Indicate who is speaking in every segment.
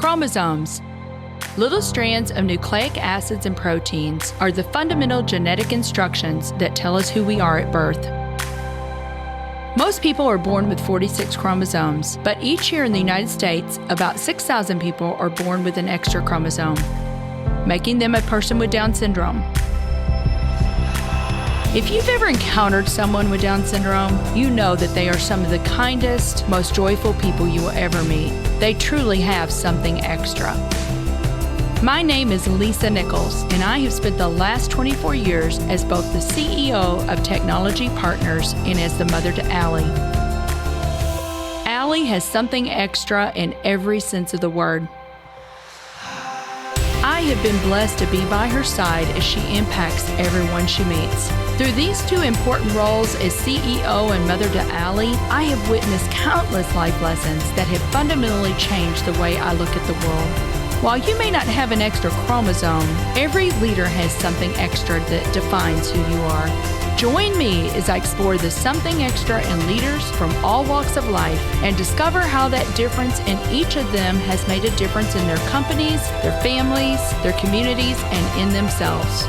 Speaker 1: Chromosomes. Little strands of nucleic acids and proteins are the fundamental genetic instructions that tell us who we are at birth. Most people are born with 46 chromosomes, but each year in the United States, about 6,000 people are born with an extra chromosome, making them a person with Down syndrome. If you've ever encountered someone with Down syndrome, you know that they are some of the kindest, most joyful people you will ever meet. They truly have something extra. My name is Lisa Nichols, and I have spent the last 24 years as both the CEO of Technology Partners and as the mother to Allie. Allie has something extra in every sense of the word. I have been blessed to be by her side as she impacts everyone she meets. Through these two important roles as CEO and mother to Allie, I have witnessed countless life lessons that have fundamentally changed the way I look at the world. While you may not have an extra chromosome, every leader has something extra that defines who you are. Join me as I explore the something extra in leaders from all walks of life and discover how that difference in each of them has made a difference in their companies, their families, their communities, and in themselves.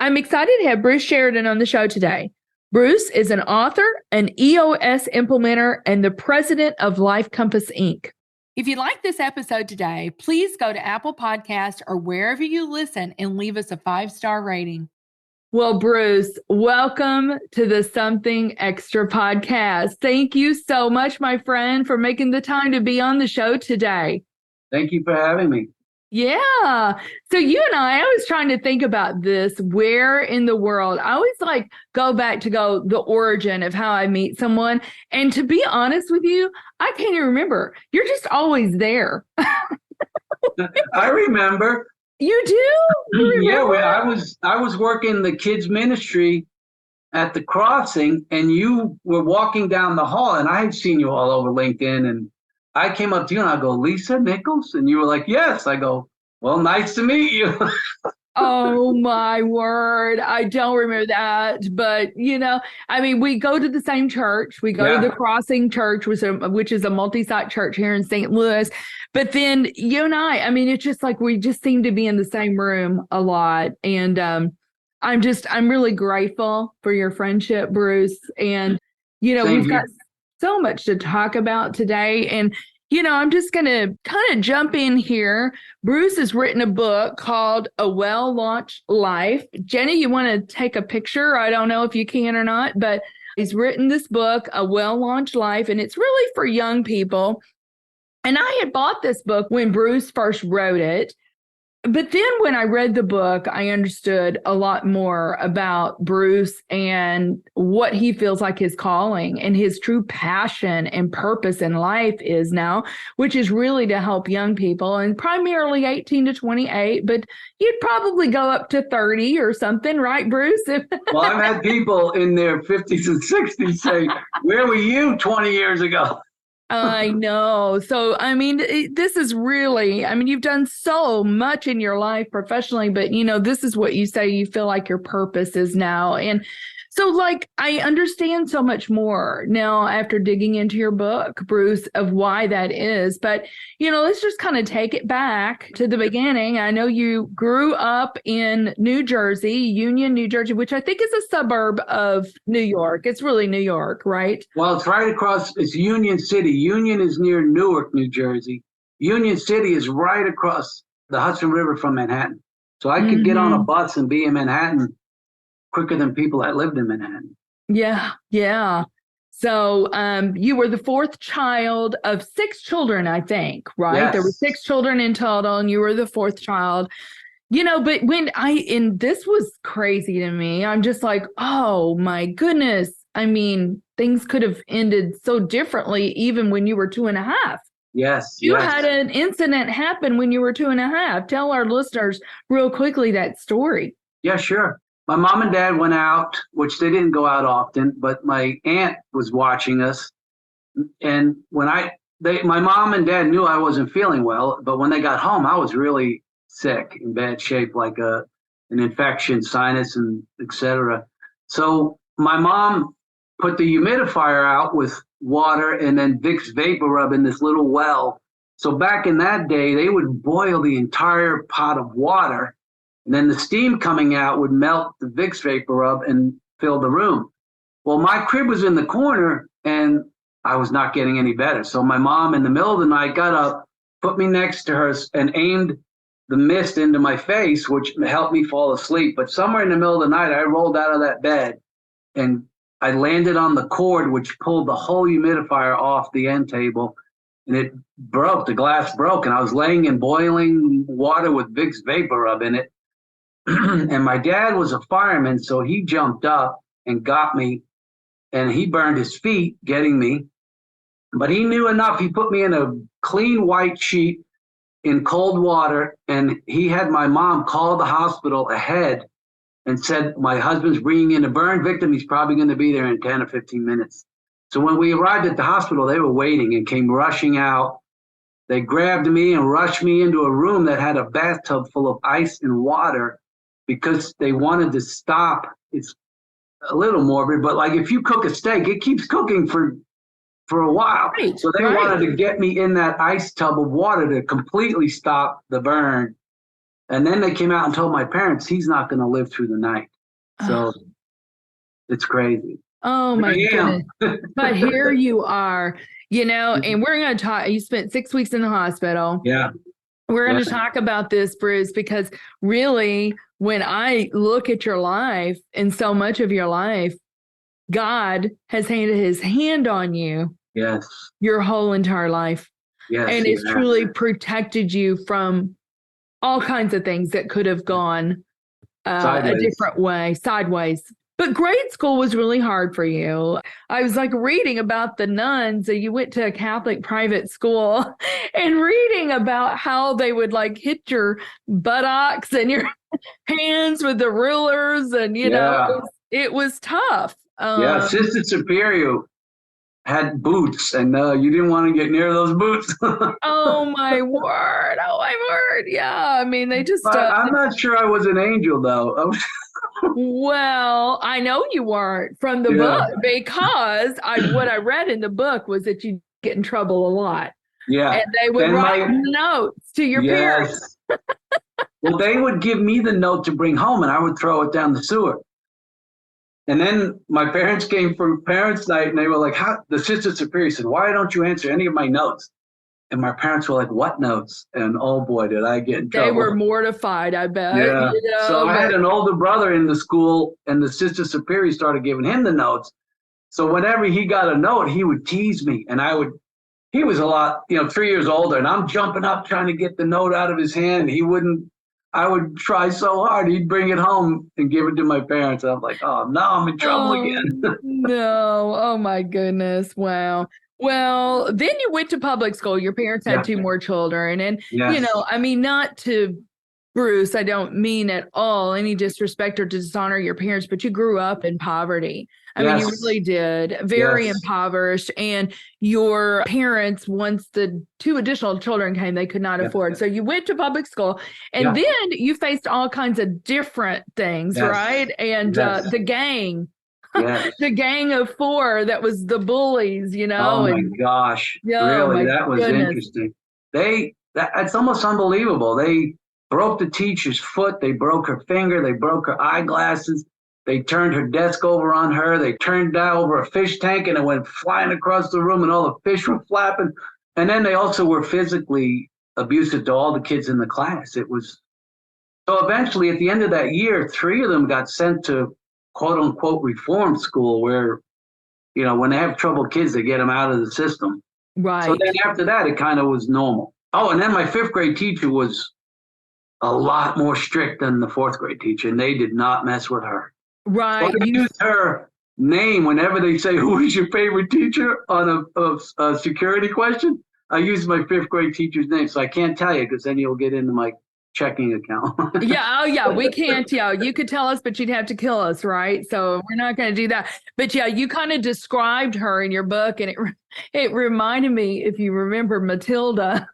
Speaker 1: I'm excited to have Bruce Sheridan on the show today. Bruce is an author, an EOS Implementer, and the president of Life Compass, Inc. If you like this episode today, please go to Apple Podcasts or wherever you listen and leave us a 5-star rating. Well, Bruce, welcome to the Something Extra podcast. Thank you so much, my friend, for making the time to be on the show today.
Speaker 2: Thank you for having me.
Speaker 1: Yeah. So you and I was trying to think about this, where in the world, I always go back to the origin of how I meet someone. And to be honest with you, I can't even remember. You're just always there.
Speaker 2: I remember.
Speaker 1: You do? You remember?
Speaker 2: Yeah, I was working the kids ministry at the Crossing, and you were walking down the hall, and I had seen you all over LinkedIn, and I came up to you and I go, Lisa Nichols? And you were like, yes. I go, well, nice to meet you.
Speaker 1: Oh, my word. I don't remember that. But, we go to the same church. We go to the Crossing Church, which is a multi-site church here in St. Louis. But then you and I it's just like we just seem to be in the same room a lot. And I'm really grateful for your friendship, Bruce. And, we've got so much to talk about today. And, I'm just going to kind of jump in here. Bruce has written a book called A Well-Launched Life. Jenny, you want to take a picture? I don't know if you can or not, but he's written this book, A Well-Launched Life, and it's really for young people. And I had bought this book when Bruce first wrote it. But then when I read the book, I understood a lot more about Bruce and what he feels like his calling and his true passion and purpose in life is now, which is really to help young people and primarily 18 to 28. But you'd probably go up to 30 or something, right, Bruce?
Speaker 2: Well, I've had people in their 50s and 60s say, where were you 20 years ago?
Speaker 1: I know. So, this is really, you've done so much in your life professionally, but, this is what you say you feel like your purpose is now. And so, I understand so much more now after digging into your book, Bruce, of why that is. But, let's just kind of take it back to the beginning. I know you grew up in New Jersey, Union, New Jersey, which I think is a suburb of New York. It's really New York, right?
Speaker 2: Well, it's right across, it's Union City. Union is near Newark, New Jersey. Union City is right across the Hudson River from Manhattan. So I could get on a bus and be in Manhattan quicker than people that lived in Manhattan.
Speaker 1: Yeah. So you were the fourth child of 6 children, I think, right?
Speaker 2: Yes.
Speaker 1: There were 6 children in total, and you were the fourth child. But this was crazy to me. I'm just like, oh my goodness. Things could have ended so differently even when you were 2.5.
Speaker 2: Yes.
Speaker 1: You had an incident happen when you were 2.5. Tell our listeners real quickly that story.
Speaker 2: Yeah, sure. My mom and dad went out, which they didn't go out often, but my aunt was watching us. And when my mom and dad knew I wasn't feeling well, but when they got home, I was really sick, in bad shape, like an infection, sinus, and et cetera. So my mom put the humidifier out with water and then Vicks Vapor Rub in this little well. So back in that day, they would boil the entire pot of water, and then the steam coming out would melt the Vicks Vapor Rub and fill the room. Well, my crib was in the corner, and I was not getting any better. So my mom, in the middle of the night, got up, put me next to her, and aimed the mist into my face, which helped me fall asleep. But somewhere in the middle of the night, I rolled out of that bed, and I landed on the cord, which pulled the whole humidifier off the end table, and it broke. The glass broke, and I was laying in boiling water with Vicks Vapor Rub in it. And my dad was a fireman, so he jumped up and got me, and he burned his feet getting me. But he knew enough. He put me in a clean white sheet in cold water, and he had my mom call the hospital ahead and said, my husband's bringing in a burn victim. He's probably going to be there in 10 or 15 minutes. So when we arrived at the hospital, they were waiting and came rushing out. They grabbed me and rushed me into a room that had a bathtub full of ice and water because they wanted to stop. It's a little morbid, but like if you cook a steak, it keeps cooking for a while. Right, so they wanted to get me in that ice tub of water to completely stop the burn. And then they came out and told my parents he's not going to live through the night. So it's crazy.
Speaker 1: Oh my goodness. But here you are, and we're going to talk. You spent 6 weeks in the hospital.
Speaker 2: Yeah.
Speaker 1: We're going to talk about this, Bruce, because really, when I look at your life and so much of your life, God has handed his hand on you.
Speaker 2: Yes.
Speaker 1: Your whole entire life.
Speaker 2: Yes.
Speaker 1: And it's truly protected you from all kinds of things that could have gone a different way, sideways. But grade school was really hard for you. I was like reading about the nuns. You went to a Catholic private school and reading about how they would like hit your buttocks and your hands with the rulers. And, it was tough.
Speaker 2: Sister Superior had boots, and you didn't want to get near those boots.
Speaker 1: Oh my word. Yeah. I mean, they just.
Speaker 2: I'm not sure I was an angel, though.
Speaker 1: Well, I know you weren't from the book, because what I read in the book was that you get in trouble a lot.
Speaker 2: Yeah.
Speaker 1: And they would write notes to your parents.
Speaker 2: Well, they would give me the note to bring home, and I would throw it down the sewer. And then my parents came for parents' night, and they were like, the Sister Superior said, why don't you answer any of my notes? And my parents were like, what notes? And oh boy, did I get in trouble.
Speaker 1: They were mortified, I bet.
Speaker 2: Yeah. So I had an older brother in the school, and the Sister Superior started giving him the notes. So whenever he got a note, he would tease me, and he was a lot, 3 years older, and I'm jumping up trying to get the note out of his hand, and I would try so hard. He'd bring it home and give it to my parents. I'm like, oh, no, I'm in trouble again.
Speaker 1: No. Oh, my goodness. Wow. Well, then you went to public school. Your parents had two more children. And, not to Bruce, I don't mean at all any disrespect or to dishonor your parents, but you grew up in poverty. I mean, you really did. Very impoverished. And your parents, once the two additional children came, they could not afford. So you went to public school, and then you faced all kinds of different things, right? And the gang. The gang of four that was the bullies, Oh
Speaker 2: my gosh. Really? That was interesting. It's almost unbelievable. They broke the teacher's foot. They broke her finger. They broke her eyeglasses. They turned her desk over on her. They turned down over a fish tank, and it went flying across the room, and all the fish were flapping. And then they also were physically abusive to all the kids in the class. So eventually, at the end of that year, 3 of them got sent to quote unquote reform school, where, when they have troubled kids, they get them out of the system.
Speaker 1: Right.
Speaker 2: So then after that, it kind of was normal. Oh, and then my 5th grade teacher was a lot more strict than the 4th grade teacher, and they did not mess with her.
Speaker 1: Right.
Speaker 2: They used her name whenever they say, who is your favorite teacher on a security question. I use my 5th grade teacher's name, so I can't tell you, because then you'll get into my checking account.
Speaker 1: We can't. You could tell us, but you'd have to kill us, right? So we're not going to do that. But you kind of described her in your book, and it reminded me, if you remember Matilda.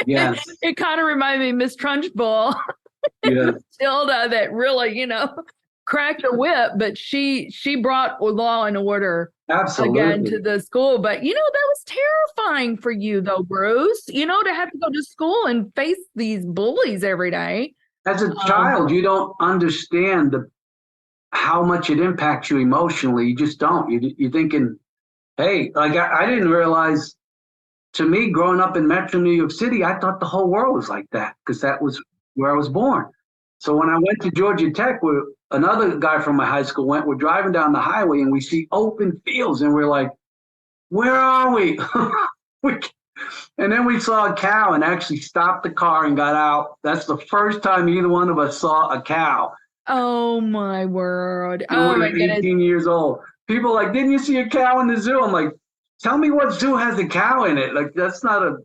Speaker 2: Yes.
Speaker 1: It kind of reminded me of Miss Trunchbull.
Speaker 2: Yes.
Speaker 1: Matilda, that really, cracked the whip, but she brought law and order again
Speaker 2: Absolutely.
Speaker 1: to the school. But that was terrifying for you though, Bruce, to have to go to school and face these bullies every day.
Speaker 2: As a child, you don't understand how much it impacts you emotionally. You just don't. You're thinking, hey, like I didn't realize, to me, growing up in Metro New York City, I thought the whole world was like that because that was where I was born. So when I went to Georgia Tech, where another guy from my high school went, we're driving down the highway and we see open fields and we're like, where are we? And then we saw a cow and actually stopped the car and got out. That's the first time either one of us saw a cow.
Speaker 1: Oh my word.
Speaker 2: And
Speaker 1: Oh
Speaker 2: we
Speaker 1: my
Speaker 2: were
Speaker 1: goodness.
Speaker 2: 18 years old. People are like, didn't you see a cow in the zoo? I'm like, tell me what zoo has a cow in it. Like, that's not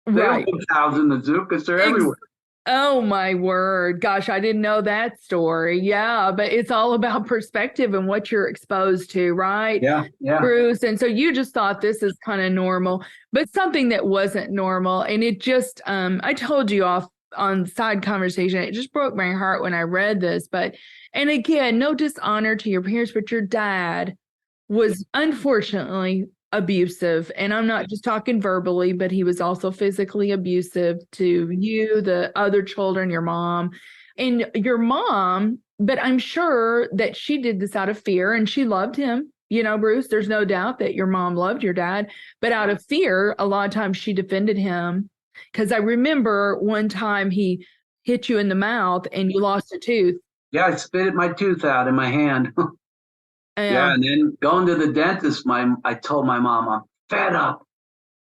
Speaker 2: they don't put cows in the zoo because they're everywhere.
Speaker 1: Oh my word. Gosh, I didn't know that story. Yeah, but it's all about perspective and what you're exposed to, right?
Speaker 2: Yeah, yeah.
Speaker 1: Bruce. And so you just thought this is kind of normal, but something that wasn't normal. And it just, I told you off on side conversation, it just broke my heart when I read this. And again, no dishonor to your parents, but your dad was unfortunately abusive. And I'm not just talking verbally, but he was also physically abusive to you, the other children, your mom. And your mom, but I'm sure that she did this out of fear and she loved him. Bruce, there's no doubt that your mom loved your dad, but out of fear, a lot of times she defended him. Because I remember one time he hit you in the mouth and you lost a tooth.
Speaker 2: Yeah, I spit my tooth out in my hand. Yeah, and then going to the dentist, I told my mom, I'm fed up.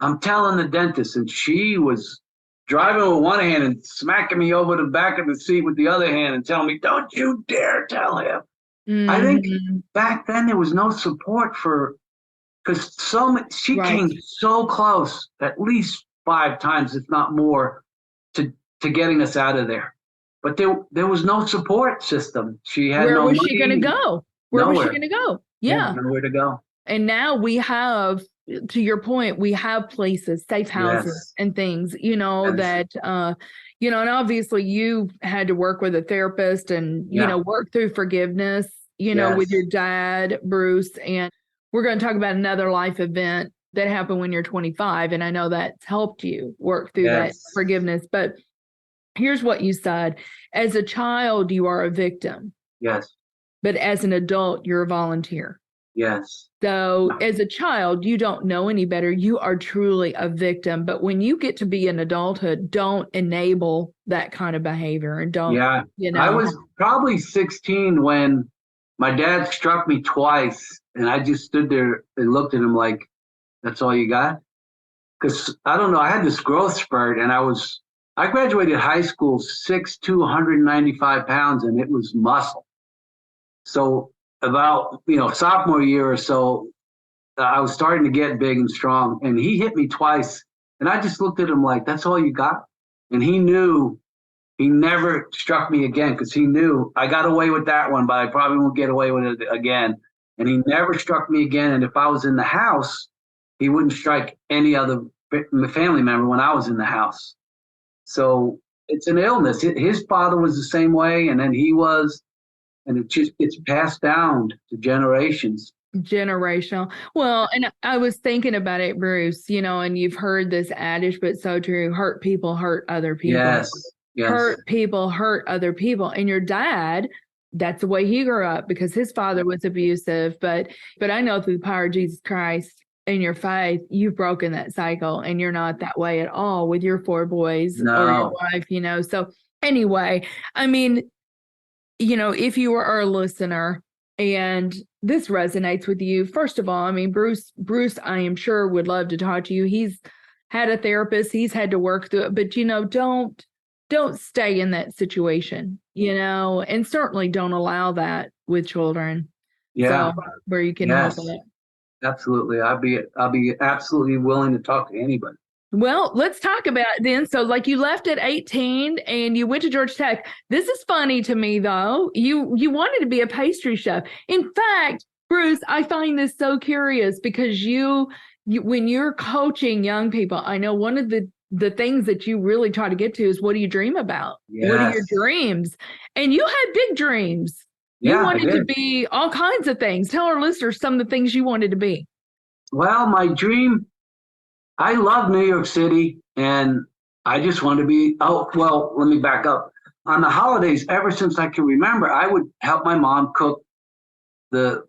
Speaker 2: I'm telling the dentist, and she was driving with one hand and smacking me over the back of the seat with the other hand and telling me, don't you dare tell him. Mm-hmm. I think back then there was no support because she came so close, at least 5 times, if not more, to getting us out of there. But there was no support system. She had
Speaker 1: Where
Speaker 2: no
Speaker 1: was
Speaker 2: money.
Speaker 1: she going to go? Where was she going to go? Yeah.
Speaker 2: Nowhere to go.
Speaker 1: And now we have, to your point, we have places, safe houses and things, that, and obviously you had to work with a therapist and, work through forgiveness, with your dad, Bruce. And we're going to talk about another life event that happened when you're 25. And I know that's helped you work through that forgiveness. But here's what you said. As a child, you are a victim.
Speaker 2: Yes.
Speaker 1: But as an adult, you're a volunteer.
Speaker 2: Yes.
Speaker 1: So as a child, you don't know any better. You are truly a victim. But when you get to be in adulthood, don't enable that kind of behavior and don't,
Speaker 2: I was probably 16 when my dad struck me twice. And I just stood there and looked at him like, that's all you got? Because I don't know, I had this growth spurt and I graduated high school 6'2", 195 pounds, and it was muscle. So about, sophomore year or so, I was starting to get big and strong, and he hit me twice. And I just looked at him like, that's all you got? And he knew he never struck me again because he knew I got away with that one, but I probably won't get away with it again. And he never struck me again. And if I was in the house, he wouldn't strike any other family member when I was in the house. So it's an illness. His father was the same way, and then he was. And it just gets passed down to generations.
Speaker 1: Generational. Well, and I was thinking about it, Bruce, and you've heard this adage, but so true. Hurt people hurt other people.
Speaker 2: Yes.
Speaker 1: Hurt people hurt other people. And your dad, that's the way he grew up because his father was abusive. But I know through the power of Jesus Christ and your faith, you've broken that cycle and you're not that way at all with your 4 boys or your wife, So anyway, I mean, if you are a listener and this resonates with you, first of all, I mean, Bruce, I am sure would love to talk to you. He's had a therapist, he's had to work through it, but don't stay in that situation, and certainly don't allow that with children.
Speaker 2: Yeah.
Speaker 1: So, where you can help it.
Speaker 2: Absolutely. I'll be absolutely willing to talk to anybody.
Speaker 1: Well, let's talk about it then. So like you left at 18 and you went to Georgia Tech. This is funny to me, though. You wanted to be a pastry chef. In fact, Bruce, I find this so curious because you when you're coaching young people, I know one of the things that you really try to get to is what do you dream about? Yes. What are your dreams? And you had big dreams. You
Speaker 2: Yeah, I
Speaker 1: wanted to
Speaker 2: did.
Speaker 1: be all kinds of things. Tell our listeners some of the things you wanted to be.
Speaker 2: Well, my dream, I love New York City, and I just wanted to be. Oh, well, let me back up. On the holidays, ever since I can remember, I would help my mom cook the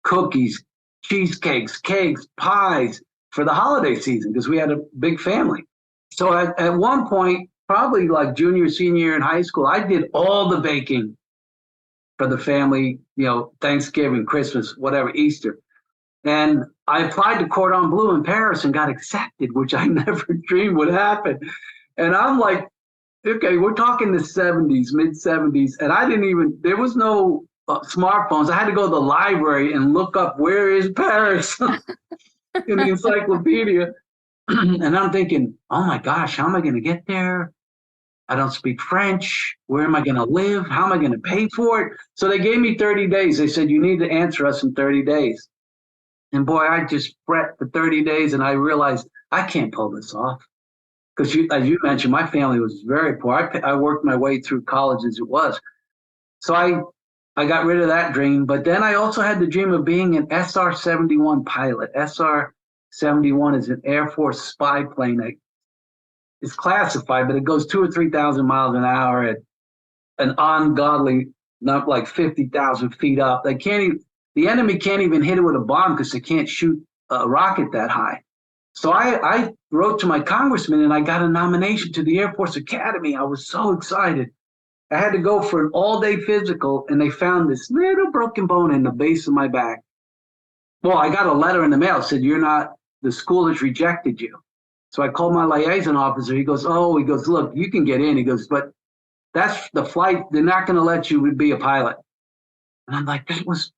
Speaker 2: cookies, cheesecakes, cakes, pies for the holiday season because we had a big family. So at one point, probably like junior, senior year in high school, I did all the baking for the family, Thanksgiving, Christmas, whatever, Easter. And I applied to Cordon Bleu in Paris and got accepted, which I never dreamed would happen. And I'm like, okay, we're talking the 70s, mid 70s. And there was no smartphones. I had to go to the library and look up where is Paris in the encyclopedia. And I'm thinking, oh my gosh, how am I going to get there? I don't speak French. Where am I going to live? How am I going to pay for it? So they gave me 30 days. They said, you need to answer us in 30 days. And boy, I just fret for 30 days and I realized I can't pull this off. Because as you mentioned, my family was very poor. I worked my way through college as it was. So I got rid of that dream. But then I also had the dream of being an SR-71 pilot. SR-71 is an Air Force spy plane that is classified, but it goes 2,000 or 3,000 miles an hour at an ungodly, not like 50,000 feet up. The enemy can't even hit it with a bomb because they can't shoot a rocket that high. So I wrote to my congressman and I got a nomination to the Air Force Academy. I was so excited. I had to go for an all-day physical, and they found this little broken bone in the base of my back. Well, I got a letter in the mail that said, the school has rejected you. So I called my liaison officer. He goes, look, you can get in. He goes, but that's the flight. They're not going to let you be a pilot. And I'm like, that was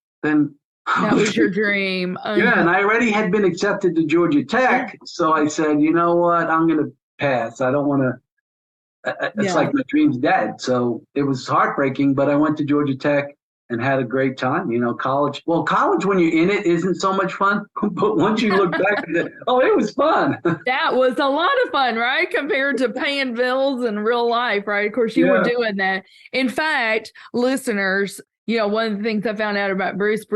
Speaker 1: your dream.
Speaker 2: Yeah, and I already had been accepted to Georgia Tech. So I said, you know what? I'm going to pass. I don't want to. It's like my dream's dead. So it was heartbreaking, but I went to Georgia Tech and had a great time. College. Well, college when you're in it isn't so much fun, but once you look back at it, it was fun.
Speaker 1: That was a lot of fun, right? Compared to paying bills in real life, right? Of course, you were doing that. In fact, listeners, one of the things I found out about Bruce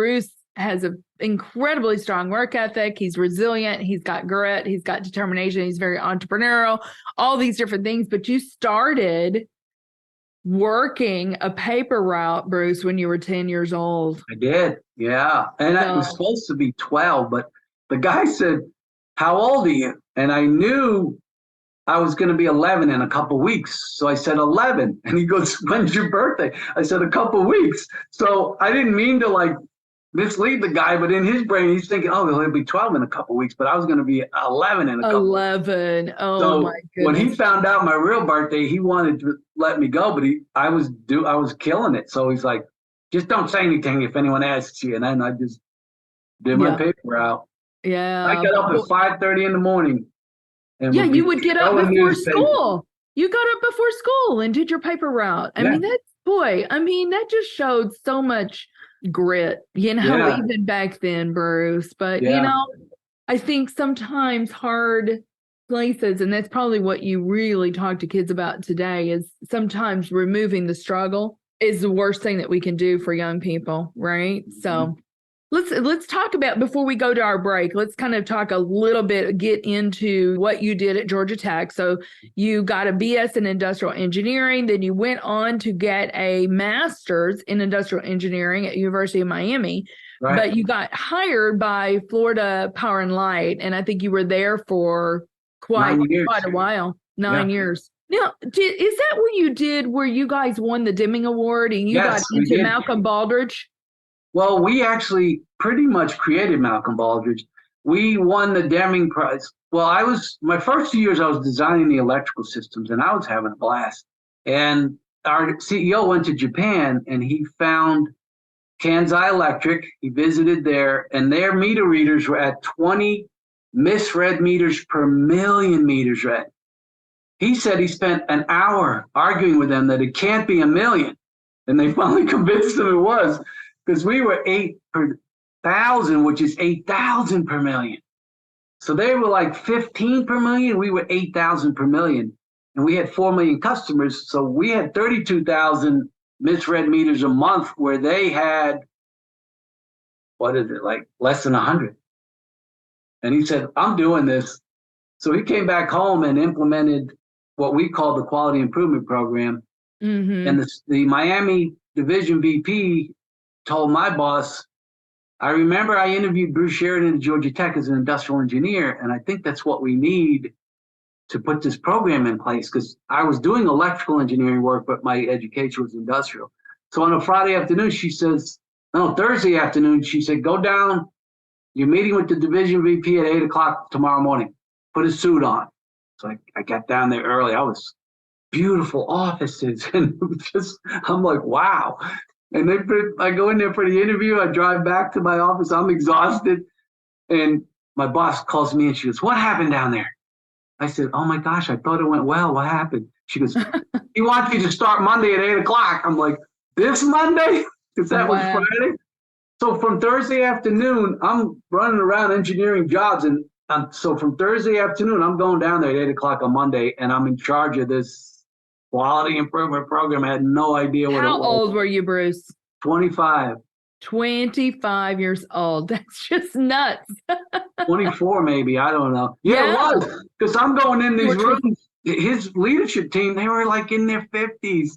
Speaker 1: has an incredibly strong work ethic. He's resilient. He's got grit. He's got determination. He's very entrepreneurial, all these different things. But you started working a paper route, Bruce, when you were 10 years old.
Speaker 2: I did. Yeah. And I was supposed to be 12, but the guy said, how old are you? And I knew I was going to be 11 in a couple of weeks. So I said 11. And he goes, when's your birthday? I said a couple of weeks. So I didn't mean to mislead the guy, but in his brain, he's thinking, he'll be 12 in a couple of weeks, but I was going to be 11 in a couple of weeks.
Speaker 1: 11. Oh,
Speaker 2: so
Speaker 1: my goodness.
Speaker 2: When he found out my real birthday, he wanted to let me go, but I was killing it. So he's like, just don't say anything if anyone asks you. And then I just did my paper route.
Speaker 1: Yeah.
Speaker 2: I got up at 5:30 in the morning. And
Speaker 1: you would get up before school. You got up before school and did your paper route. I mean, that just showed so much grit, even back then, Bruce. But, I think sometimes hard places, and that's probably what you really talk to kids about today, is sometimes removing the struggle is the worst thing that we can do for young people, right? Mm-hmm. So let's talk about, before we go to our break, let's kind of talk a little bit, get into what you did at Georgia Tech. So you got a BS in industrial engineering, then you went on to get a master's in industrial engineering at University of Miami, right. But you got hired by Florida Power and Light, and I think you were there for quite a while, 9 years. Now, is that what you did where you guys won the Deming Award and you got into Malcolm Baldrige?
Speaker 2: Well, we actually pretty much created Malcolm Baldrige. We won the Deming Prize. Well, my first 2 years, I was designing the electrical systems, and I was having a blast. And our CEO went to Japan, and he found Kansai Electric. He visited there, and their meter readers were at 20 misread meters per million meters read. He said he spent an hour arguing with them that it can't be a million, and they finally convinced him it was. Because we were 8 per 1,000, which is 8,000 per million. So they were like 15 per million. We were 8,000 per million. And we had 4 million customers. So we had 32,000 misread meters a month where they had, what is it, like less than 100. And he said, I'm doing this. So he came back home and implemented what we call the quality improvement program.
Speaker 1: Mm-hmm.
Speaker 2: And the Miami division VP told my boss, I remember I interviewed Bruce Sheridan at Georgia Tech as an industrial engineer, and I think that's what we need to put this program in place, because I was doing electrical engineering work, but my education was industrial. So on a Friday afternoon, Thursday afternoon, she said, go down, you're meeting with the division VP at 8 o'clock tomorrow morning. Put a suit on. So I got down there early. I was beautiful offices, and it was just, I'm like, wow. And I go in there for the interview. I drive back to my office. I'm exhausted. And my boss calls me and she goes, what happened down there? I said, oh my gosh, I thought it went well. What happened? She goes, he wants you to start Monday at 8 o'clock. I'm like, this Monday? Because that was Friday. So from Thursday afternoon, I'm running around engineering jobs. And so from Thursday afternoon, I'm going down there at 8 o'clock on Monday, and I'm in charge of this quality improvement program. I had no idea what it was.
Speaker 1: How old were you, Bruce?
Speaker 2: 25.
Speaker 1: 25 years old. That's just nuts.
Speaker 2: 24 maybe. I don't know. Yeah, it was. Because I'm going in these rooms. His leadership team, they were like in their 50s.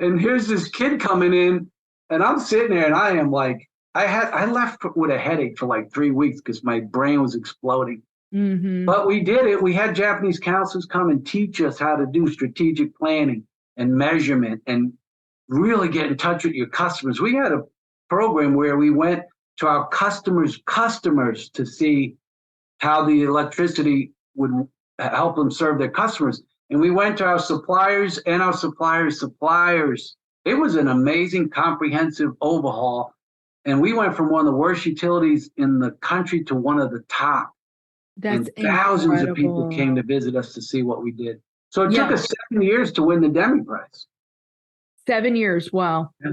Speaker 2: And here's this kid coming in, and I'm sitting there, and I am like, I left with a headache for like 3 weeks because my brain was exploding.
Speaker 1: Mm-hmm.
Speaker 2: But we did it. We had Japanese counselors come and teach us how to do strategic planning and measurement and really get in touch with your customers. We had a program where we went to our customers' to see how the electricity would help them serve their customers. And we went to our suppliers and our suppliers' suppliers. It was an amazing, comprehensive overhaul. And we went from one of the worst utilities in the country to one of the top.
Speaker 1: That's
Speaker 2: and thousands
Speaker 1: incredible.
Speaker 2: of people came to visit us to see what we did. So it took us 7 years to win the Demi Prize.
Speaker 1: 7 years. Wow.
Speaker 2: Yeah.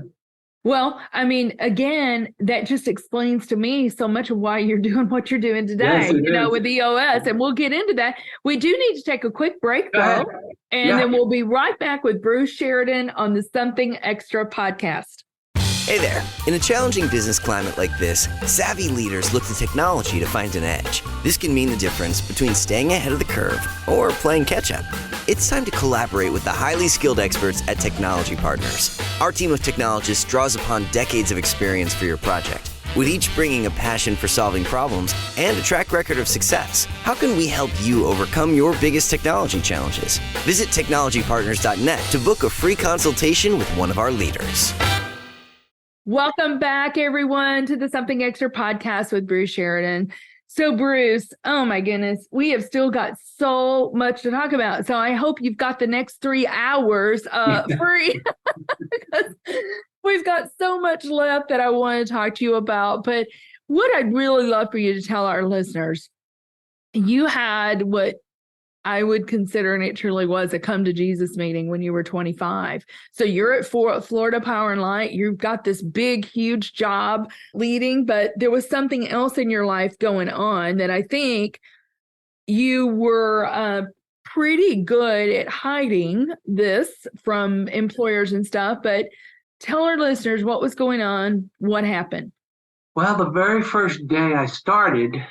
Speaker 1: Well, I mean, again, that just explains to me so much of why you're doing what you're doing today,
Speaker 2: Yes,
Speaker 1: with EOS, and we'll get into that. We do need to take a quick break, though, and then we'll be right back with Bruce Sheridan on the Something Extra podcast.
Speaker 3: Hey there. In a challenging business climate like this, savvy leaders look to technology to find an edge. This can mean the difference between staying ahead of the curve or playing catch-up. It's time to collaborate with the highly skilled experts at Technology Partners. Our team of technologists draws upon decades of experience for your project, with each bringing a passion for solving problems and a track record of success. How can we help you overcome your biggest technology challenges? Visit technologypartners.net to book a free consultation with one of our leaders.
Speaker 1: Welcome back, everyone, to the Something Extra podcast with Bruce Sheridan. So, Bruce, oh my goodness, we have still got so much to talk about. So I hope you've got the next 3 hours free because we've got so much left that I want to talk to you about. But what I'd really love for you to tell our listeners, you had what I would consider, and it truly was, a come to Jesus meeting when you were 25. So you're at Florida Power and Light. You've got this big, huge job leading, but there was something else in your life going on that I think you were pretty good at hiding this from employers and stuff. But tell our listeners what was going on, what happened.
Speaker 2: Well, the very first day I started,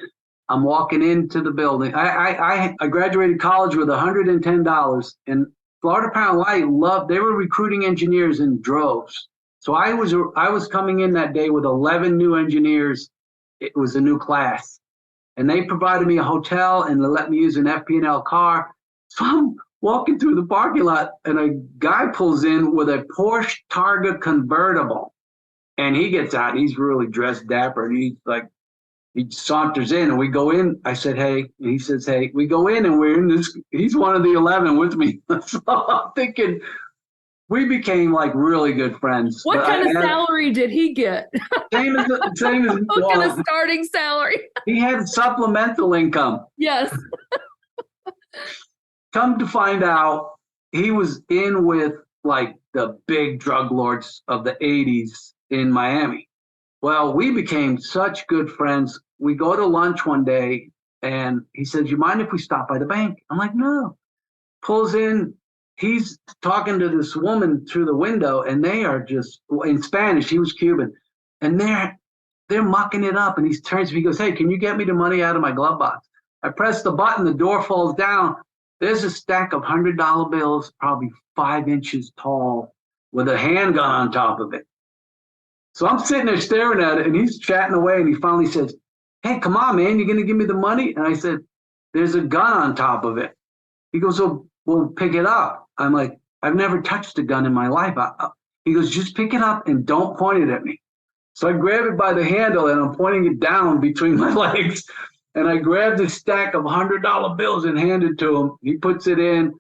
Speaker 2: I'm walking into the building. I graduated college with $110, and Florida Power and Light they were recruiting engineers in droves. So I was coming in that day with 11 new engineers. It was a new class, and they provided me a hotel and they let me use an FP&L car. So I'm walking through the parking lot, and a guy pulls in with a Porsche Targa convertible, and he gets out. He's really dressed dapper, and he saunters in, and we go in. I said, hey. And he says, hey. We go in, and we're in this. He's one of the 11 with me. So I'm thinking we became like really good friends.
Speaker 1: What kind of salary did he get?
Speaker 2: Same as what
Speaker 1: kind of starting salary?
Speaker 2: He had supplemental income.
Speaker 1: Yes.
Speaker 2: Come to find out, he was in with like the big drug lords of the 80s in Miami. Well, we became such good friends. We go to lunch one day, and he says, you mind if we stop by the bank? I'm like, no. Pulls in, he's talking to this woman through the window, and they are just in Spanish. He was Cuban, and they're mucking it up. And he turns to me, he goes, "Hey, can you get me the money out of my glove box?" I press the button, the door falls down. There's a stack of $100 bills, probably 5 inches tall, with a handgun on top of it. So I'm sitting there staring at it, and he's chatting away, and he finally says, "Hey, come on, man, you're going to give me the money?" And I said, "There's a gun on top of it." He goes, "Well, pick it up." I'm like, "I've never touched a gun in my life." He goes, "Just pick it up and don't point it at me." So I grab it by the handle, and I'm pointing it down between my legs. And I grabbed a stack of $100 bills and hand it to him. He puts it in,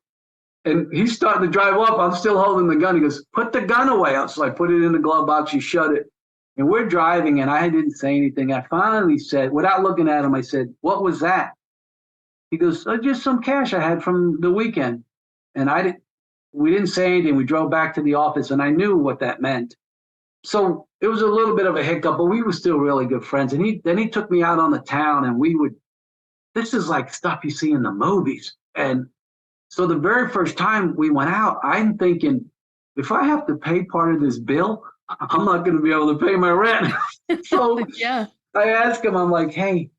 Speaker 2: and he's starting to drive off. I'm still holding the gun. He goes, "Put the gun away." So I put it in the glove box. He shut it. And we're driving, and I didn't say anything. I finally said, without looking at him, I said, "What was that?" He goes, "Oh, just some cash I had from the weekend." And we didn't say anything. We drove back to the office, and I knew what that meant. So it was a little bit of a hiccup, but we were still really good friends. And then he took me out on the town, and this is like stuff you see in the movies. And so the very first time we went out, I'm thinking, if I have to pay part of this bill, I'm not going to be able to pay my rent. So
Speaker 1: Yeah.
Speaker 2: I asked him, I'm like, "Hey,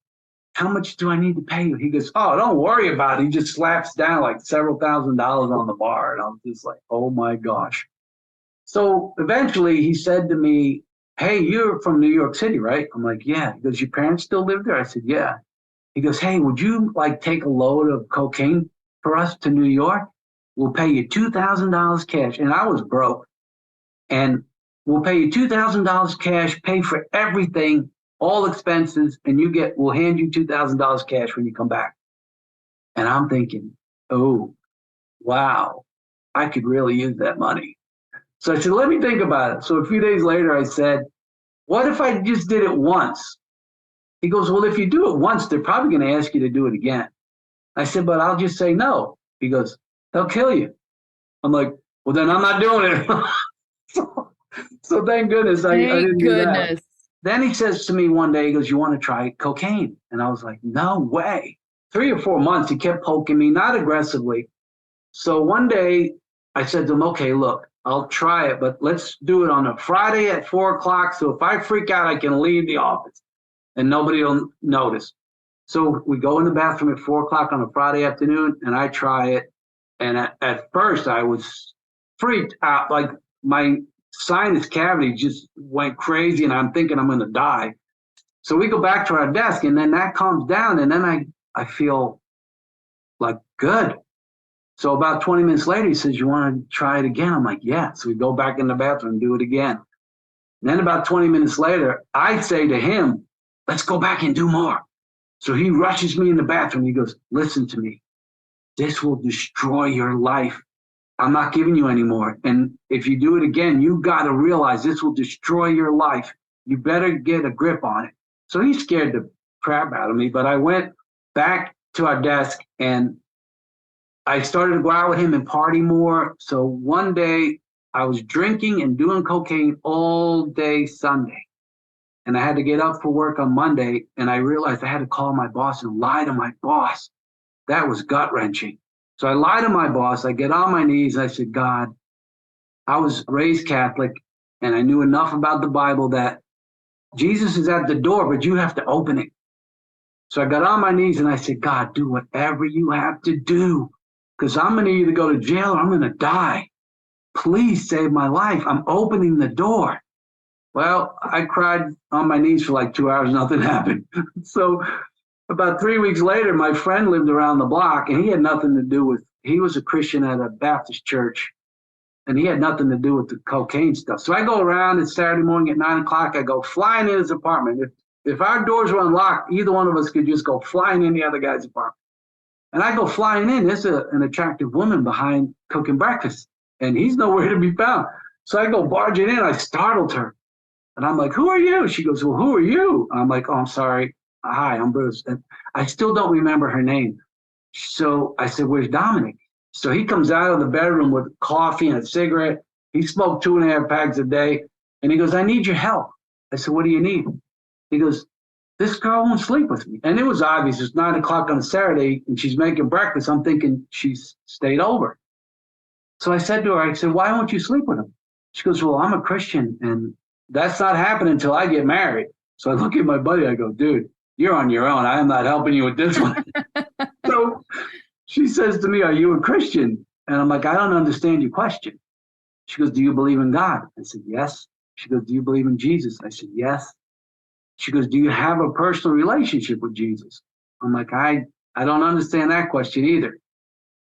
Speaker 2: how much do I need to pay you?" He goes, "Oh, don't worry about it." He just slaps down like several $1,000s on the bar. And I'm just like, oh my gosh. So eventually he said to me, "Hey, you're from New York City, right?" I'm like, "Yeah." He goes, "Your parents still live there?" I said, "Yeah." He goes, "Hey, would you like take a load of cocaine for us to New York? We'll pay you $2,000 cash." And I was broke. "And we'll pay you $2,000 cash, pay for everything, all expenses, and we'll hand you $2,000 cash when you come back." And I'm thinking, oh, wow, I could really use that money. So I said, "Let me think about it." So a few days later, I said, "What if I just did it once?" He goes, "Well, if you do it once, they're probably going to ask you to do it again." I said, "But I'll just say no." He goes, "They'll kill you." I'm like, "Well, then I'm not doing it." So thank goodness I didn't do that. Then he says to me one day, he goes, "You want to try cocaine?" And I was like, "No way." 3 or 4 months, he kept poking me, not aggressively. So one day I said to him, "Okay, look, I'll try it, but let's do it on a Friday at 4 o'clock. So if I freak out, I can leave the office and nobody will notice." So we go in the bathroom at 4 o'clock on a Friday afternoon, and I try it. And at first I was freaked out. Like my sinus cavity just went crazy, and I'm thinking I'm going to die. So we go back to our desk, and then that calms down. And then I feel like good. So about 20 minutes later, he says, "You want to try it again?" I'm like, "Yeah." So we go back in the bathroom and do it again. And then about 20 minutes later, I say to him, "Let's go back and do more." So he rushes me in the bathroom. He goes, "Listen to me. This will destroy your life. I'm not giving you any more. And if you do it again, you got to realize this will destroy your life. You better get a grip on it." So he scared the crap out of me. But I went back to our desk, and I started to go out with him and party more. So one day I was drinking and doing cocaine all day Sunday. And I had to get up for work on Monday. And I realized I had to call my boss and lie to my boss. That was gut-wrenching. So I lied to my boss. I get on my knees. I said, "God, I was raised Catholic, and I knew enough about the Bible that Jesus is at the door, but you have to open it." So I got on my knees and I said, "God, do whatever you have to do, because I'm going to either go to jail or I'm going to die. Please save my life. I'm opening the door." Well, I cried on my knees for like 2 hours. Nothing happened. So about 3 weeks later, my friend lived around the block, and he had nothing to do with, he was a Christian at a Baptist church, and he had nothing to do with the cocaine stuff. So I go around, it's Saturday morning at 9 o'clock. I go flying in his apartment. If our doors were unlocked, either one of us could just go flying in the other guy's apartment. And I go flying in. There's an attractive woman behind cooking breakfast, and he's nowhere to be found. So I go barging in. I startled her. And I'm like, "Who are you?" She goes, "Well, who are you?" I'm like, "Oh, I'm sorry. Hi, I'm Bruce." And I still don't remember her name. So I said, "Where's Dominic?" So he comes out of the bedroom with coffee and a cigarette. He smoked 2.5 packs a day. And he goes, "I need your help." I said, "What do you need?" He goes, "This girl won't sleep with me." And it was obvious. It's 9 o'clock on a Saturday, and she's making breakfast. I'm thinking she's stayed over. So I said to her, I said, why won't you sleep with him? She goes, well, I'm a Christian and that's not happening until I get married. So I look at my buddy, I go, dude, you're on your own. I am not helping you with this one. So she says to me, are you a Christian? And I'm like, I don't understand your question. She goes, do you believe in God? I said, yes. She goes, do you believe in Jesus? I said, yes. She goes, do you have a personal relationship with Jesus? I'm like, I don't understand that question either.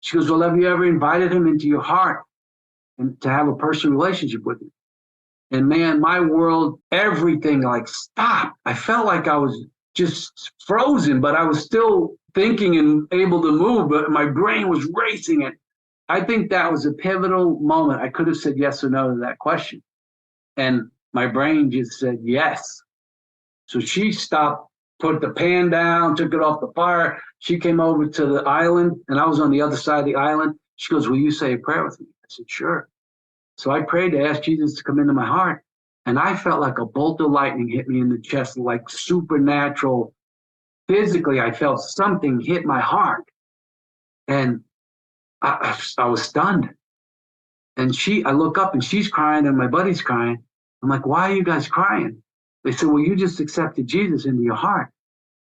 Speaker 2: She goes, well, have you ever invited him into your heart and to have a personal relationship with him? And man, my world, everything like stopped. I felt like I was just frozen, but I was still thinking and able to move, but my brain was racing. And I think that was a pivotal moment. I could have said yes or no to that question. And my brain just said yes. So she stopped, put the pan down, took it off the fire. She came over to the island, and I was on the other side of the island. She goes, will you say a prayer with me? I said, sure. So I prayed to ask Jesus to come into my heart. And I felt like a bolt of lightning hit me in the chest, like supernatural. Physically, I felt something hit my heart. And I was stunned. And I look up and she's crying and my buddy's crying. I'm like, why are you guys crying? They said, well, you just accepted Jesus into your heart.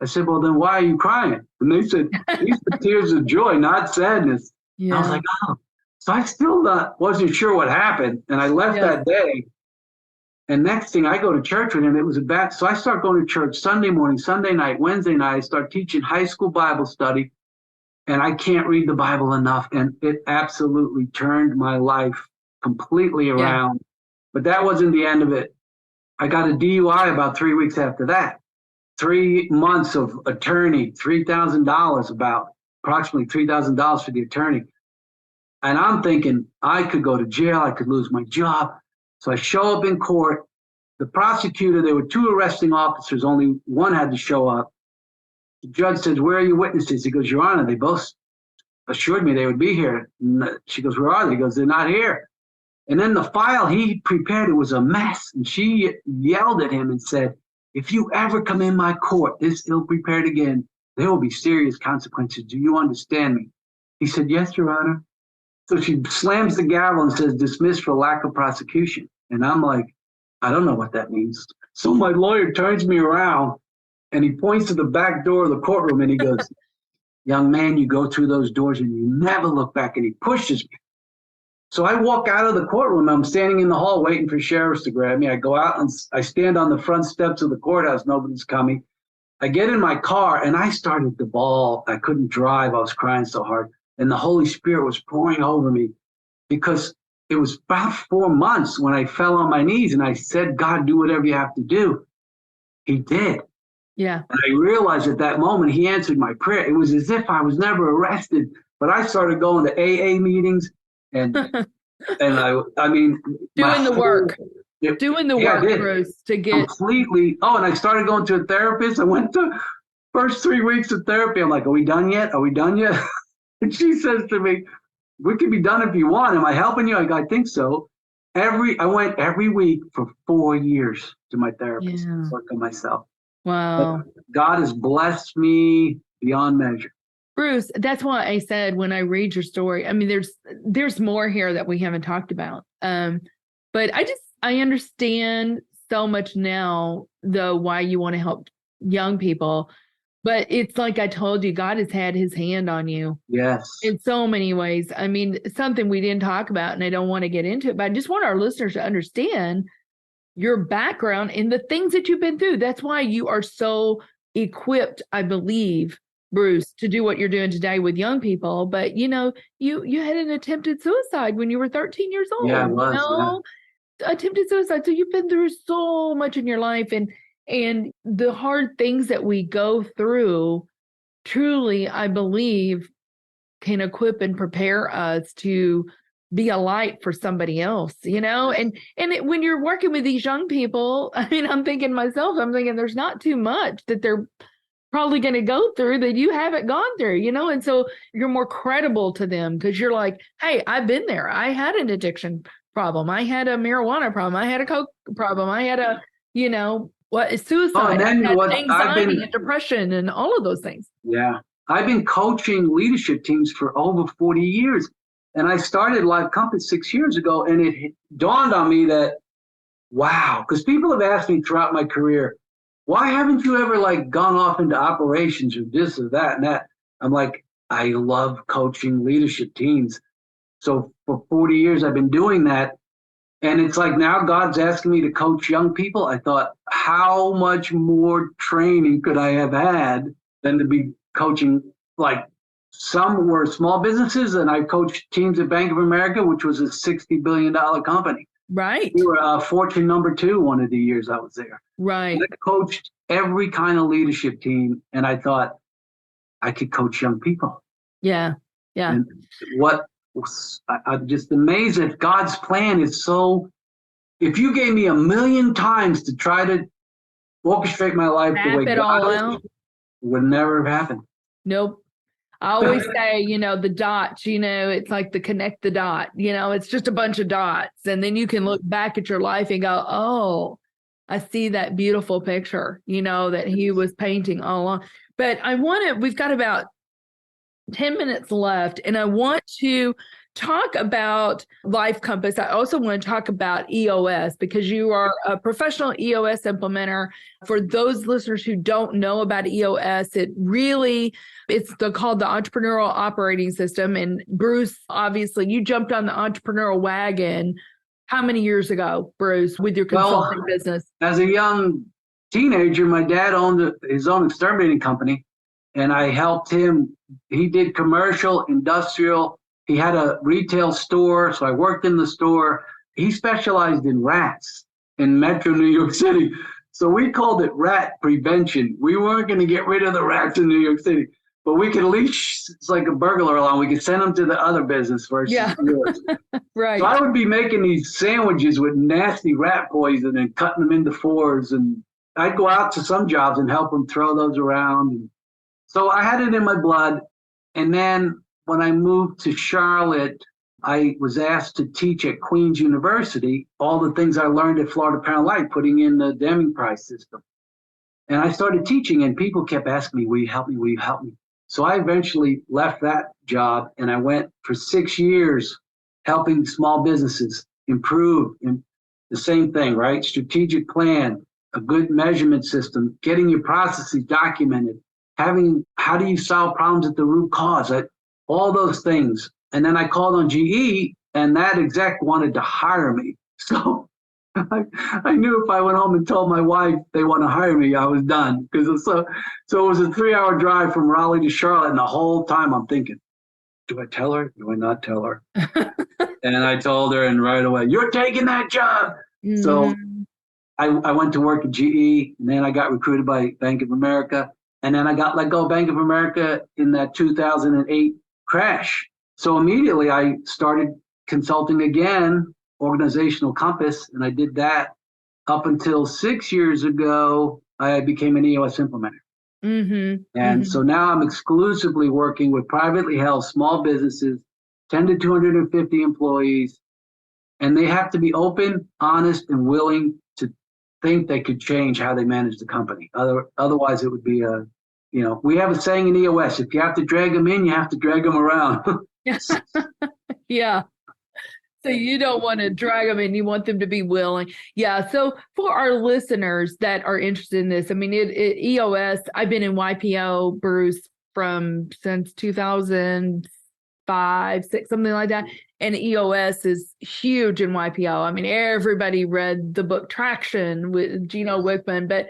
Speaker 2: I said, well, then why are you crying? And they said, these are tears of joy, not sadness. Yeah. I was like, oh. So I still wasn't sure what happened. And I left that day. And next thing, I go to church with him. It was so I start going to church Sunday morning, Sunday night, Wednesday night. I start teaching high school Bible study. And I can't read the Bible enough. And it absolutely turned my life completely around. Yeah. But that wasn't the end of it. I got a DUI about 3 weeks after that. 3 months of attorney, $3,000, about approximately $3,000 for the attorney. And I'm thinking I could go to jail. I could lose my job. So I show up in court. The prosecutor, there were 2 arresting officers. Only one had to show up. The judge says, where are your witnesses? He goes, Your Honor, they both assured me they would be here. And she goes, where are they? He goes, they're not here. And then the file he prepared, it was a mess. And she yelled at him and said, if you ever come in my court this ill-prepared again, there will be serious consequences. Do you understand me? He said, yes, Your Honor. So she slams the gavel and says, dismissed for lack of prosecution. And I'm like, I don't know what that means. So my lawyer turns me around and he points to the back door of the courtroom and he goes, young man, you go through those doors and you never look back. And he pushes me. So I walk out of the courtroom. I'm standing in the hall waiting for sheriffs to grab me. I go out and I stand on the front steps of the courthouse. Nobody's coming. I get in my car and I started to bawl. I couldn't drive. I was crying so hard. And the Holy Spirit was pouring over me because it was about 4 months when I fell on my knees and I said, God, do whatever you have to do. He did.
Speaker 1: Yeah.
Speaker 2: And I realized at that moment, he answered my prayer. It was as if I was never arrested, but I started going to AA meetings and I mean.
Speaker 1: Doing the work, Bruce, to get.
Speaker 2: Completely. Oh, and I started going to a therapist. I went to first 3 weeks of therapy. I'm like, are we done yet? Are we done yet? And she says to me, we could be done if you want. Am I helping you? I go, I think so. I went every week for 4 years to my therapist to work on myself.
Speaker 1: Wow.
Speaker 2: But God has blessed me beyond measure.
Speaker 1: Bruce, that's why I said when I read your story, I mean, there's more here that we haven't talked about. But I understand so much now, why you want to help young people. But it's like I told you, God has had his hand on you.
Speaker 2: Yes.
Speaker 1: In so many ways. I mean, something we didn't talk about, and I don't want to get into it, but I just want our listeners to understand your background and the things that you've been through. That's why you are so equipped, I believe, Bruce, to do what you're doing today with young people. But, you had an attempted suicide when you were 13 years old.
Speaker 2: Yeah, it was.
Speaker 1: Attempted suicide. So you've been through so much in your life. And the hard things that we go through, truly, I believe, can equip and prepare us to be a light for somebody else, and when you're working with these young people, I mean, I'm thinking there's not too much that they're probably going to go through that you haven't gone through, and so you're more credible to them because you're like, hey, I've been there. I had an addiction problem. I had a marijuana problem. I had a coke problem. I had a, suicide, anxiety and depression and all of those things.
Speaker 2: Yeah. I've been coaching leadership teams for over 40 years. And I started Live Compass 6 years ago, and it dawned on me that, wow, because people have asked me throughout my career, why haven't you ever like gone off into operations or this or that and that? I'm like, I love coaching leadership teams. So for 40 years, I've been doing that. And it's like now God's asking me to coach young people. I thought, how much more training could I have had than to be coaching? Like some were small businesses, and I coached teams at Bank of America, which was a $60 billion company.
Speaker 1: Right.
Speaker 2: We were Fortune #2 one of the years I was there.
Speaker 1: Right.
Speaker 2: And I coached every kind of leadership team, and I thought I could coach young people.
Speaker 1: Yeah. Yeah.
Speaker 2: And I'm just amazed that God's plan is so. If you gave me 1,000,000 times to try to orchestrate my life the way God, it would never have happened.
Speaker 1: Nope. I always say, the dots, it's like the connect the dot, it's just a bunch of dots. And then you can look back at your life and go, oh, I see that beautiful picture, that he was painting all along. But we've got about 10 minutes left, and I want to talk about Life Compass. I also want to talk about EOS, because you are a professional EOS implementer. For those listeners who don't know about EOS, it's called the Entrepreneurial Operating System. And Bruce, obviously, you jumped on the entrepreneurial wagon how many years ago, Bruce, with your consulting business?
Speaker 2: As a young teenager, my dad owned his own exterminating company, and I helped him. He did commercial, industrial. He had a retail store, so I worked in the store. He specialized in rats in Metro New York City. So we called it rat prevention. We weren't going to get rid of the rats in New York City, but we could leash, it's like a burglar alarm. We could send them to the other business versus yours.
Speaker 1: Right.
Speaker 2: So I would be making these sandwiches with nasty rat poison and cutting them into fours. And I'd go out to some jobs and help them throw those around. And so I had it in my blood. And then when I moved to Charlotte, I was asked to teach at Queen's University all the things I learned at Florida Parent Life, putting in the Deming Prize system. And I started teaching, and people kept asking me, will you help me? Will you help me? So I eventually left that job, and I went for 6 years helping small businesses improve in the same thing, right? Strategic plan, a good measurement system, getting your processes documented, how do you solve problems at the root cause? All those things. And then I called on GE, and that exec wanted to hire me. So I knew if I went home and told my wife they want to hire me, I was done. So it was a 3-hour drive from Raleigh to Charlotte, and the whole time I'm thinking, do I tell her? Do I not tell her? And I told her, and right away, you're taking that job. Mm-hmm. So I went to work at GE, and then I got recruited by Bank of America. And then I got let go of Bank of America in that 2008 crash. So immediately I started consulting again, Organizational Compass, and I did that up until 6 years ago. I became an EOS implementer. Mm-hmm. And so now I'm exclusively working with privately held small businesses, 10 to 250 employees, and they have to be open, honest, and willing to think they could change how they manage the company. Otherwise, it would be we have a saying in EOS, if you have to drag them in, you have to drag them around.
Speaker 1: Yeah. So you don't want to drag them in, you want them to be willing. Yeah. So for our listeners that are interested in this, I mean, EOS, I've been in YPO, Bruce, since 2005, 6, something like that. And EOS is huge in YPO. I mean, everybody read the book Traction with Gino Wickman, but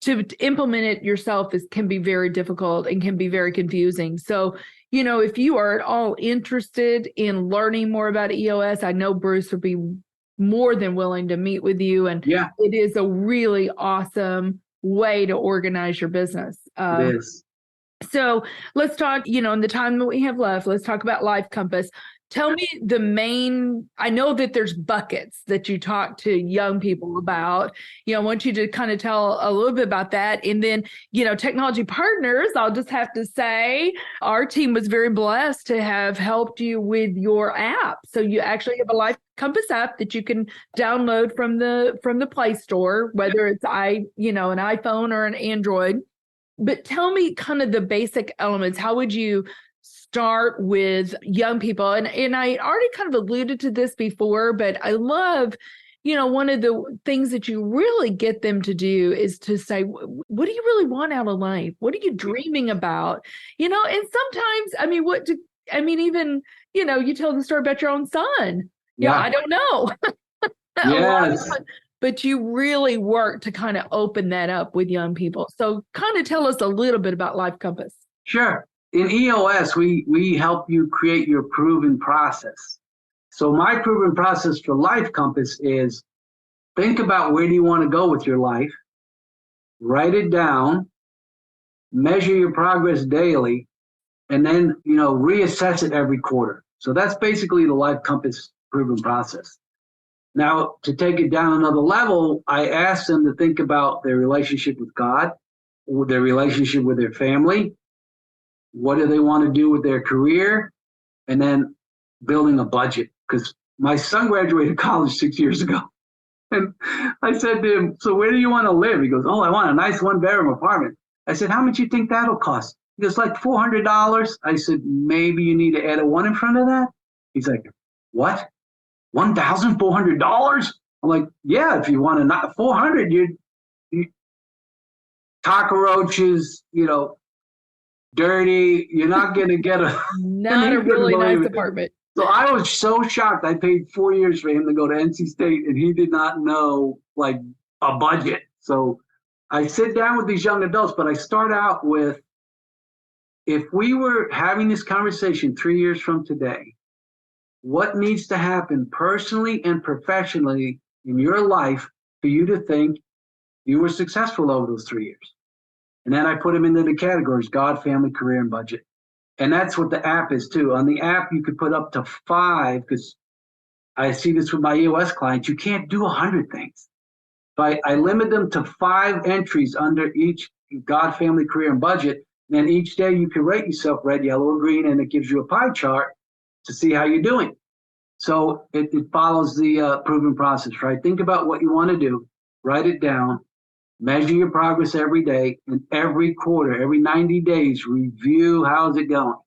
Speaker 1: to implement it yourself can be very difficult and can be very confusing. So, if you are at all interested in learning more about EOS, I know Bruce would be more than willing to meet with you. And it is a really awesome way to organize your business.
Speaker 2: It is.
Speaker 1: So let's talk, in the time that we have left, let's talk about Life Compass. Tell me I know that there's buckets that you talk to young people about. I want you to kind of tell a little bit about that. And then, technology partners, I'll just have to say our team was very blessed to have helped you with your app. So you actually have a Life Compass app that you can download from the Play Store, whether it's an iPhone or an Android. But tell me kind of the basic elements. How would you start with young people. And I already kind of alluded to this before, but I love, one of the things that you really get them to do is to say, what do you really want out of life? What are you dreaming about? And sometimes, even, you tell the story about your own son. Yeah, I don't know.
Speaker 2: Yes.
Speaker 1: But you really work to kind of open that up with young people. So kind of tell us a little bit about Life Compass.
Speaker 2: Sure. In EOS, we help you create your proven process. So my proven process for Life Compass is think about where do you want to go with your life, write it down, measure your progress daily, and then, reassess it every quarter. So that's basically the Life Compass proven process. Now, to take it down another level, I asked them to think about their relationship with God, their relationship with their family, what do they want to do with their career, and then building a budget. Because my son graduated college 6 years ago. And I said to him, so where do you want to live? He goes, oh, I want a nice one-bedroom apartment. I said, how much do you think that'll cost? He goes, like $400. I said, maybe you need to add a 1 in front of that? He's like, what? $1,400? I'm like, yeah, if you want to not 400, you cockroaches, dirty. You're not going to get
Speaker 1: not a really nice apartment.
Speaker 2: So I was so shocked. I paid 4 years for him to go to NC State, and he did not know like a budget. So I sit down with these young adults, but I start out with, if we were having this conversation 3 years from today, what needs to happen personally and professionally in your life for you to think you were successful over those 3 years? And then I put them into the categories: God, family, career, and budget. And that's what the app is too. On the app, you could put up to 5, because I see this with my EOS clients. You can't do 100 things. But I limit them to 5 entries under each: God, family, career, and budget. And then each day you can rate yourself red, yellow, or green, and it gives you a pie chart to see how you're doing. So it follows the proven process, right? Think about what you want to do, write it down, measure your progress every day, and every quarter, every 90 days, review how's it going.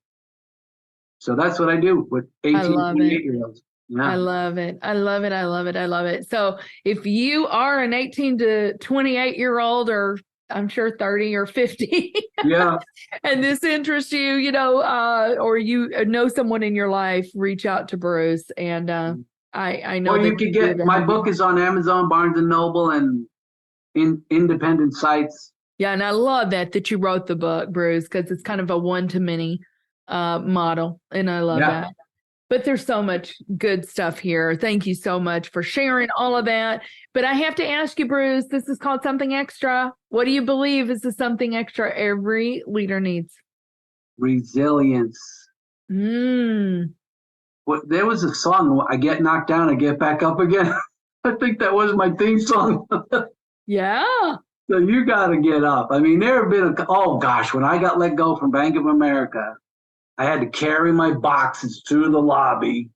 Speaker 2: So that's what I do with 18 to 28-year-olds. Yeah.
Speaker 1: I love it. I love it. I love it. I love it. So if you are an 18 to 28-year-old, or I'm sure 30 or 50,
Speaker 2: yeah,
Speaker 1: and this interests you, or you know someone in your life, reach out to Bruce. And I know.
Speaker 2: Or you could get my book is on Amazon, Barnes and Noble, and in independent sites.
Speaker 1: Yeah, and I love that you wrote the book, Bruce, because it's kind of a one-to-many model, and I love that. But there's so much good stuff here. Thank you so much for sharing all of that. But I have to ask you, Bruce, this is called Something Extra. What do you believe is the something extra every leader needs?
Speaker 2: Resilience. Well, there was a song, I get knocked down, I get back up again. I think that was my theme song.
Speaker 1: Yeah.
Speaker 2: So you got to get up. I mean, there have been, when I got let go from Bank of America, I had to carry my boxes through the lobby,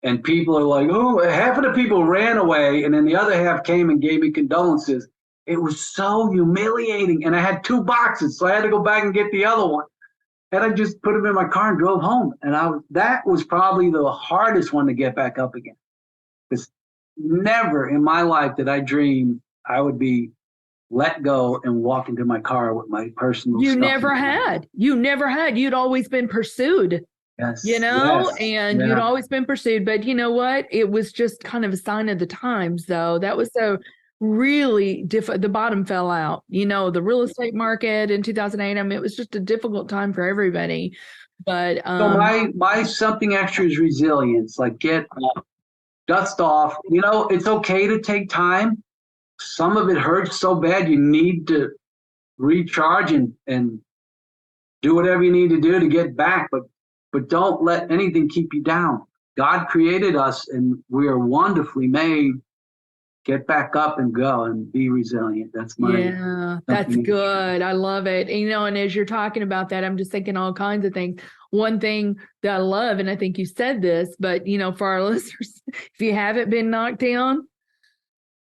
Speaker 2: and people are like, oh, half of the people ran away, and then the other half came and gave me condolences. It was so humiliating, and I had 2 boxes, so I had to go back and get the other one. And I just put them in my car and drove home. And that was probably the hardest one to get back up again. Because never in my life did I dream I would be let go and walk into my car with my personal stuff. You never had. You'd always been pursued. Yes.
Speaker 1: And you'd always been pursued. But you know what? It was just kind of a sign of the times, though. That was so really difficult. The bottom fell out. The real estate market in 2008. I mean, it was just a difficult time for everybody. But
Speaker 2: so my something extra is resilience. Like, get up, dust off. It's okay to take time. Some of it hurts so bad you need to recharge and do whatever you need to do to get back. But don't let anything keep you down. God created us, and we are wonderfully made. Get back up and go and be resilient. That's
Speaker 1: that's good. I love it. And as you're talking about that, I'm just thinking all kinds of things. One thing that I love, and I think you said this, but for our listeners, if you haven't been knocked down,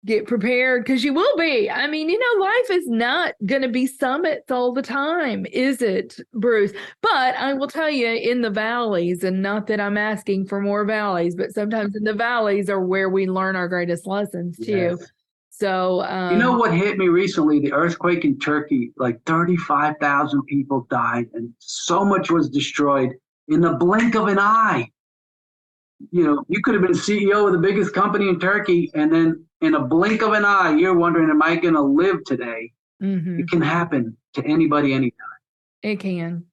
Speaker 1: get prepared because you will be. I mean, life is not going to be summits all the time, is it, Bruce? But I will tell you, in the valleys, and not that I'm asking for more valleys, but sometimes in the valleys are where we learn our greatest lessons too.
Speaker 2: Yes.
Speaker 1: So,
Speaker 2: you know what hit me recently? The earthquake in Turkey, like 35,000 people died and so much was destroyed in the blink of an eye. You could have been CEO of the biggest company in Turkey, and then in a blink of an eye, you're wondering, am I going to live today? Mm-hmm. It can happen to anybody, anytime.
Speaker 1: It can.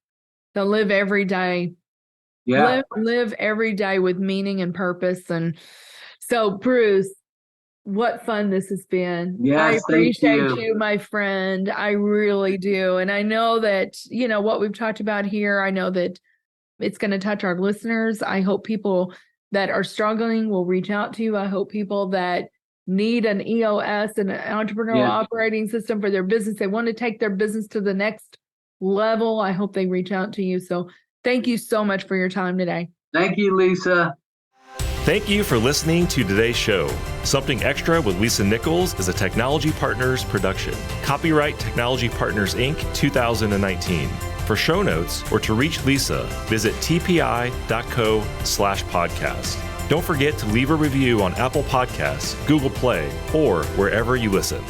Speaker 1: So live every day.
Speaker 2: Yeah.
Speaker 1: Live every day with meaning and purpose. And so, Bruce, what fun this has been.
Speaker 2: Yes,
Speaker 1: I appreciate
Speaker 2: thank
Speaker 1: you, my friend. I really do. And I know that, what we've talked about here, I know that it's going to touch our listeners. I hope people that are struggling will reach out to you. I hope people that need an EOS and an entrepreneurial operating system for their business, they want to take their business to the next level, I hope they reach out to you. So thank you so much for your time today.
Speaker 2: Thank you, Lisa.
Speaker 4: Thank you for listening to today's show. Something Extra with Lisa Nichols is a Technology Partners production. Copyright Technology Partners, Inc. 2019. For show notes or to reach Lisa, visit tpi.co/podcast. Don't forget to leave a review on Apple Podcasts, Google Play, or wherever you listen.